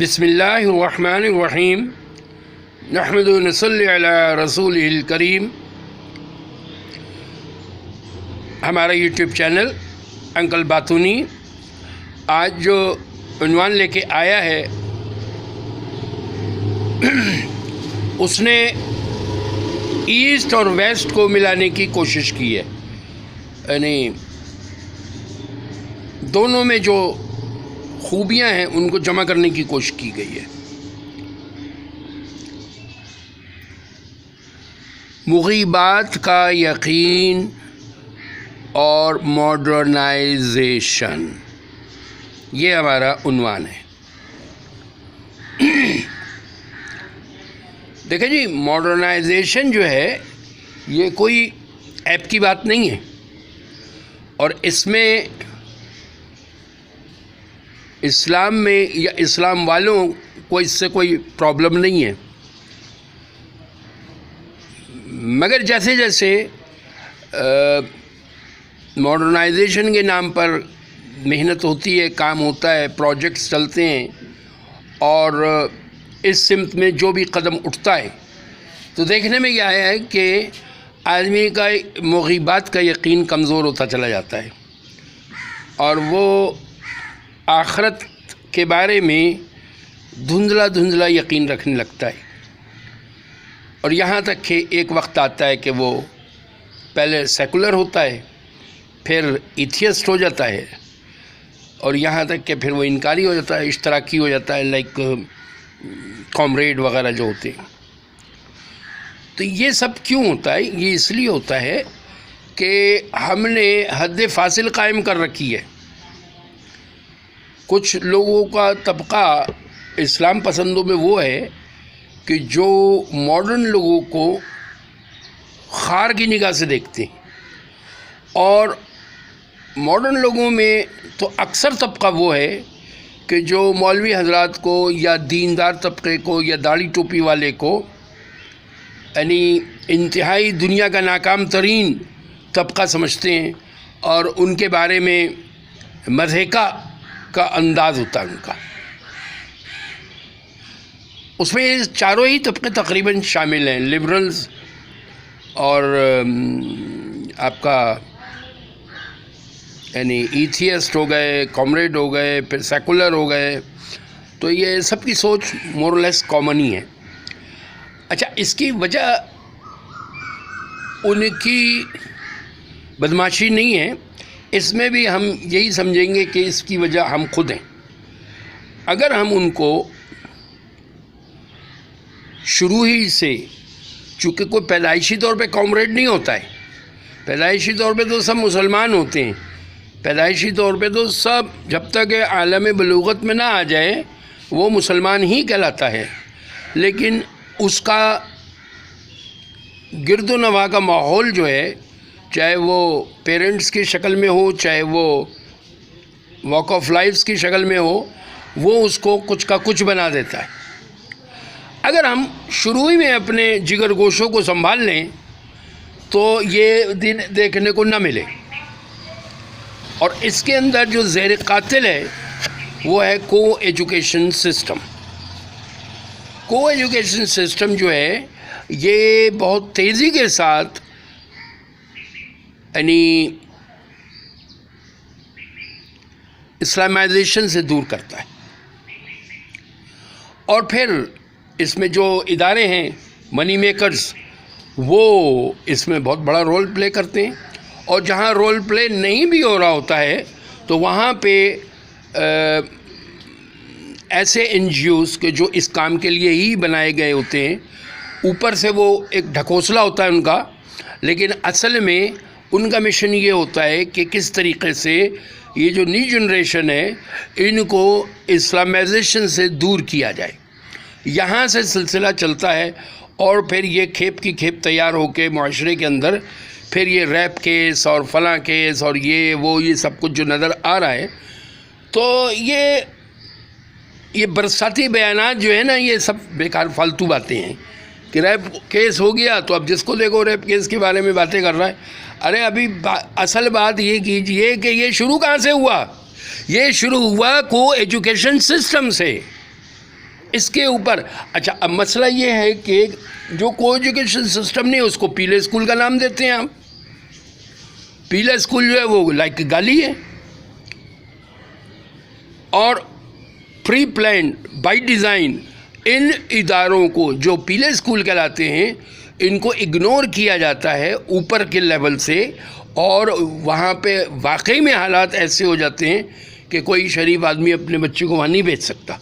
بسم اللہ الرحمن الرحیم نحمد و نصلی علی رسول الکریم۔ ہمارا یوٹیوب چینل انکل باتونی آج جو عنوان لے کے آیا ہے اس نے ایسٹ اور ویسٹ کو ملانے کی کوشش کی ہے، یعنی دونوں میں جو خوبیاں ہیں ان کو جمع کرنے کی کوشش کی گئی ہے۔ مغیبات کا یقین اور ماڈرنائزیشن، یہ ہمارا عنوان ہے۔ دیکھیں جی، ماڈرنائزیشن جو ہے یہ کوئی ایپ کی بات نہیں ہے، اور اس میں اسلام میں یا اسلام والوں کو اس سے کوئی پرابلم نہیں ہے، مگر جیسے جیسے ماڈرنائزیشن کے نام پر محنت ہوتی ہے، کام ہوتا ہے، پروجیکٹس چلتے ہیں، اور اس سمت میں جو بھی قدم اٹھتا ہے تو دیکھنے میں یہ آیا ہے کہ آدمی کا مغیبات کا یقین کمزور ہوتا چلا جاتا ہے، اور وہ آخرت کے بارے میں دھندلا دھندلا یقین رکھنے لگتا ہے، اور یہاں تک کہ ایک وقت آتا ہے کہ وہ پہلے سیکولر ہوتا ہے، پھر ایتھیسٹ ہو جاتا ہے، اور یہاں تک کہ پھر وہ انکاری ہو جاتا ہے، اشتراکی ہو جاتا ہے، لائک کامریڈ وغیرہ جو ہوتے ہیں۔ تو یہ سب کیوں ہوتا ہے؟ یہ اس لیے ہوتا ہے کہ ہم نے حد فاصل قائم کر رکھی ہے۔ کچھ لوگوں کا طبقہ اسلام پسندوں میں وہ ہے کہ جو ماڈرن لوگوں کو خار کی نگاہ سے دیکھتے ہیں، اور ماڈرن لوگوں میں تو اکثر طبقہ وہ ہے کہ جو مولوی حضرات کو یا دیندار طبقے کو یا داڑھی ٹوپی والے کو، یعنی انتہائی دنیا کا ناکام ترین طبقہ سمجھتے ہیں، اور ان کے بارے میں مضحکہ کا انداز ہوتا ہے ان کا۔ اس میں یہ چاروں ہی طبقے تقریباً شامل ہیں، لبرلز اور آپ کا یعنی ایتھیسٹ ہو گئے، کامریڈ ہو گئے، پھر سیکولر ہو گئے، تو یہ سب کی سوچ مور اور لیس کامن ہی ہے۔ اچھا، اس کی وجہ ان کی بدمعاشی نہیں ہے، اس میں بھی ہم یہی سمجھیں گے کہ اس کی وجہ ہم خود ہیں۔ اگر ہم ان کو شروع ہی سے، چونکہ کوئی پیدائشی طور پہ کامریڈ نہیں ہوتا ہے، پیدائشی طور پہ تو سب مسلمان ہوتے ہیں، پیدائشی طور پہ تو سب جب تک عالم بلوغت میں نہ آ جائے وہ مسلمان ہی کہلاتا ہے، لیکن اس کا گرد و نواح کا ماحول جو ہے، چاہے وہ پیرنٹس کی شکل میں ہو، چاہے وہ واک آف لائفس کی شکل میں ہو، وہ اس کو کچھ کا کچھ بنا دیتا ہے۔ اگر ہم شروع ہی میں اپنے جگر گوشوں کو سنبھال لیں تو یہ دن دیکھنے کو نہ ملے، اور اس کے اندر جو زیر قاتل ہے وہ ہے کو ایجوکیشن سسٹم۔ کو ایجوکیشن سسٹم جو ہے یہ بہت تیزی کے ساتھ یعنی اسلامائزیشن سے دور کرتا ہے، اور پھر اس میں جو ادارے ہیں منی میکرز، وہ اس میں بہت بڑا رول پلے کرتے ہیں، اور جہاں رول پلے نہیں بھی ہو رہا ہوتا ہے تو وہاں پہ ایسے این جی اوز کے جو اس کام کے لیے ہی بنائے گئے ہوتے ہیں، اوپر سے وہ ایک ڈھکوسلا ہوتا ہے ان کا، لیکن اصل میں ان کا مشن یہ ہوتا ہے کہ کس طریقے سے یہ جو نیو جنریشن ہے ان کو اسلامائزیشن سے دور کیا جائے۔ یہاں سے سلسلہ چلتا ہے، اور پھر یہ کھیپ کی کھیپ تیار ہو کے معاشرے کے اندر پھر یہ ریپ کیس اور فلاں کیس اور یہ سب کچھ جو نظر آ رہا ہے، تو یہ برساتی بیانات جو ہے نا، یہ سب بیکار فالتو باتیں ہیں کہ ریپ کیس ہو گیا تو اب جس کو دیکھو ریپ کیس کے بارے میں باتیں کر رہا ہے۔ ارے ابھی اصل بات یہ کیجئے کہ یہ شروع کہاں سے ہوا؟ یہ شروع ہوا کو ایجوکیشن سسٹم سے۔ اس کے اوپر اچھا اب مسئلہ یہ ہے کہ جو کو ایجوکیشن سسٹم نہیں اس کو پیلے اسکول کا نام دیتے ہیں ہم. پیلا اسکول جو ہے وہ لائک گالی ہے. اور پری پلانڈ بائی ڈیزائن ان اداروں کو جو پیلے اسکول کہلاتے ہیں ان کو اگنور کیا جاتا ہے اوپر کے لیول سے, اور وہاں پہ واقعی میں حالات ایسے ہو جاتے ہیں کہ کوئی شریف آدمی اپنے بچے کو وہاں نہیں بھیج سکتا.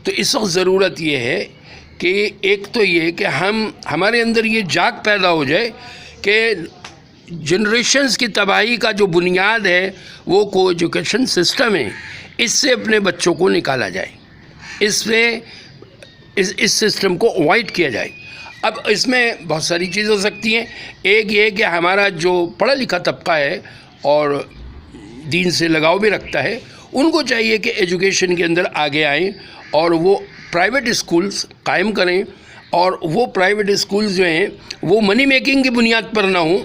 تو اس وقت ضرورت یہ ہے کہ ایک تو یہ کہ ہمارے اندر یہ جاگ پیدا ہو جائے کہ جنریشنز کی تباہی کا جو بنیاد ہے وہ کو ایجوکیشن سسٹم ہے, اس سے اپنے بچوں کو نکالا جائے, اس سسٹم کو اوائڈ کیا جائے. اب اس میں بہت ساری چیزیں ہو سکتی ہیں. ایک یہ کہ ہمارا جو پڑھا لکھا طبقہ ہے اور دین سے لگاؤ بھی رکھتا ہے, ان کو چاہیے کہ ایجوکیشن کے اندر آگے آئیں اور وہ پرائیویٹ اسکولز قائم کریں, اور وہ پرائیویٹ اسکولز جو ہیں وہ منی میکنگ کی بنیاد پر نہ ہوں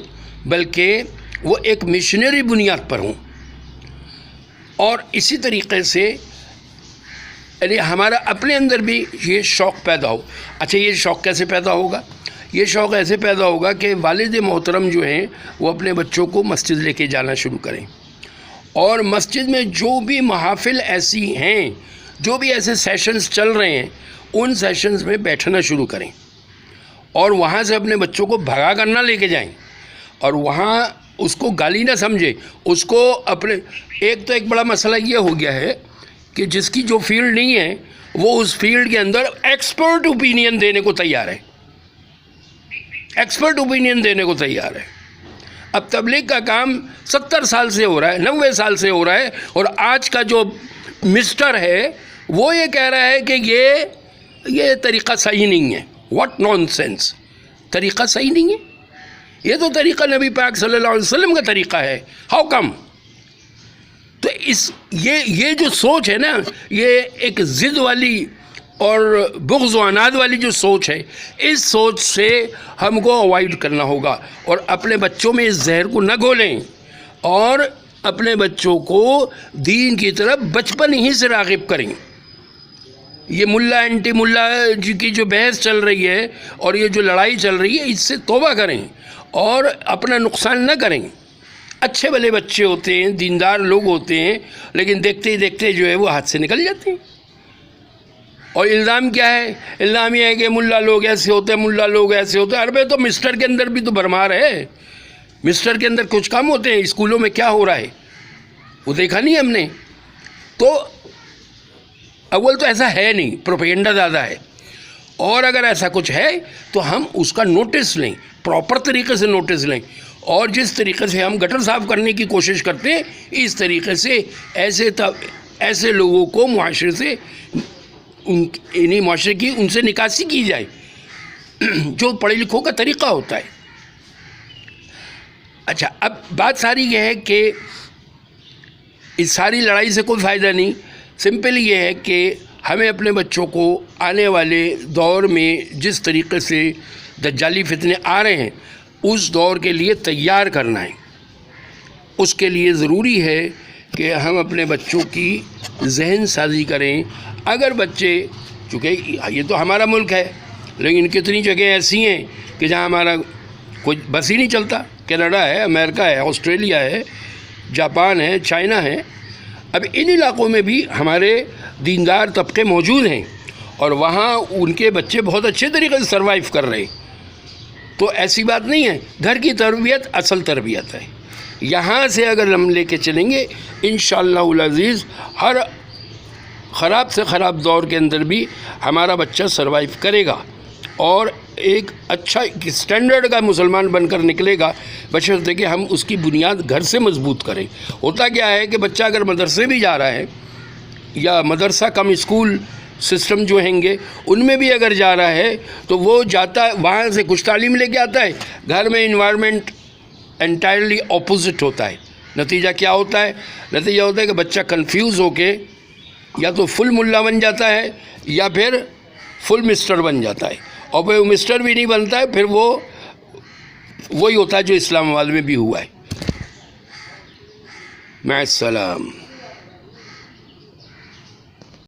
بلکہ وہ ایک مشنری بنیاد پر ہوں. اور اسی طریقے سے یعنی ہمارا اپنے اندر بھی یہ شوق پیدا ہو. اچھا یہ شوق کیسے پیدا ہوگا؟ یہ شوق ایسے پیدا ہوگا کہ والد محترم جو ہیں وہ اپنے بچوں کو مسجد لے کے جانا شروع کریں, اور مسجد میں جو بھی محافل ایسی ہیں, جو بھی ایسے سیشنز چل رہے ہیں, ان سیشنز میں بیٹھنا شروع کریں, اور وہاں سے اپنے بچوں کو بھگا کر نہ لے کے جائیں, اور وہاں اس کو گالی نہ سمجھے, اس کو اپنے ایک بڑا مسئلہ یہ ہو گیا ہے کہ جس کی جو فیلڈ نہیں ہے وہ اس فیلڈ کے اندر ایکسپرٹ اوپینین دینے کو تیار ہے, ایکسپرٹ اوپینین دینے کو تیار ہے. اب تبلیغ کا کام 70 سال سے ہو رہا ہے, 90 سال سے ہو رہا ہے, اور آج کا جو مسٹر ہے وہ یہ کہہ رہا ہے کہ یہ طریقہ صحیح نہیں ہے. واٹ نان سینس, طریقہ صحیح نہیں ہے, یہ تو طریقہ نبی پاک صلی اللہ علیہ وسلم کا طریقہ ہے. How come? تو یہ جو سوچ ہے نا, یہ ایک ضد والی اور بغض و عناد والی جو سوچ ہے, اس سوچ سے ہم کو اوائڈ کرنا ہوگا, اور اپنے بچوں میں اس زہر کو نہ گھولیں, اور اپنے بچوں کو دین کی طرف بچپن ہی سے راغب کریں. یہ ملا اینٹی ملا جی کی جو بحث چل رہی ہے اور یہ جو لڑائی چل رہی ہے, اس سے توبہ کریں اور اپنا نقصان نہ کریں. اچھے بھلے بچے ہوتے ہیں, دیندار لوگ ہوتے ہیں, لیکن دیکھتے ہی دیکھتے جو ہے وہ ہاتھ سے نکل جاتے ہیں. اور الزام کیا ہے؟ الزام یہ ہے کہ ملا لوگ ایسے ہوتے ہیں, ملا لوگ ایسے ہوتے ہیں. ارے تو مسٹر کے اندر بھی تو بھرمار ہے, مسٹر کے اندر کچھ کام ہوتے ہیں. اسکولوں میں کیا ہو رہا ہے وہ دیکھا نہیں ہم نے. تو اول تو ایسا ہے نہیں, پروپیگنڈا زیادہ ہے, اور اگر ایسا کچھ ہے تو ہم اس کا نوٹس لیں, پراپر طریقے سے نوٹس لیں, اور جس طریقے سے ہم گٹر صاف کرنے کی کوشش کرتے ہیں اس طریقے سے ایسے لوگوں کو معاشرے سے انہیں معاشرے کی ان سے نکاسی کی جائے, جو پڑھے لکھوں کا طریقہ ہوتا ہے. اچھا اب بات ساری یہ ہے کہ اس ساری لڑائی سے کوئی فائدہ نہیں. سمپل یہ ہے کہ ہمیں اپنے بچوں کو آنے والے دور میں جس طریقے سے دجالی فتنے آ رہے ہیں اس دور کے لیے تیار کرنا ہے. اس کے لیے ضروری ہے کہ ہم اپنے بچوں کی ذہن سازی کریں. اگر بچے, چونکہ یہ تو ہمارا ملک ہے, لیکن کتنی جگہیں ایسی ہیں کہ جہاں ہمارا کوئی بس ہی نہیں چلتا. کینیڈا ہے, امریکہ ہے, آسٹریلیا ہے, جاپان ہے, چائنا ہے. اب ان علاقوں میں بھی ہمارے دیندار طبقے موجود ہیں, اور وہاں ان کے بچے بہت اچھے طریقے سے سروائیو کر رہے ہیں. تو ایسی بات نہیں ہے, گھر کی تربیت اصل تربیت ہے. یہاں سے اگر ہم لے کے چلیں گے انشاءاللہ العزیز, ہر خراب سے خراب دور کے اندر بھی ہمارا بچہ سروائیو کرے گا, اور ایک اچھا اسٹینڈرڈ کا مسلمان بن کر نکلے گا, بشرطے کہ ہم اس کی بنیاد گھر سے مضبوط کریں. ہوتا کیا ہے کہ بچہ اگر مدرسے بھی جا رہا ہے, یا مدرسہ کم اسکول سسٹم جو ہیں گے ان میں بھی اگر جا رہا ہے, تو وہ جاتا ہے وہاں سے کچھ تعلیم لے کے آتا ہے, گھر میں انوائرمنٹ انٹائرلی اپوزٹ ہوتا ہے. نتیجہ کیا ہوتا ہے؟ نتیجہ ہوتا ہے کہ بچہ کنفیوز ہو کے یا تو فل ملا بن جاتا ہے یا پھر فل مسٹر بن جاتا ہے, اور پھر وہ مسٹر بھی نہیں بنتا ہے, پھر وہی ہوتا ہے جو اسلام آباد میں بھی ہوا ہے. مع السلام.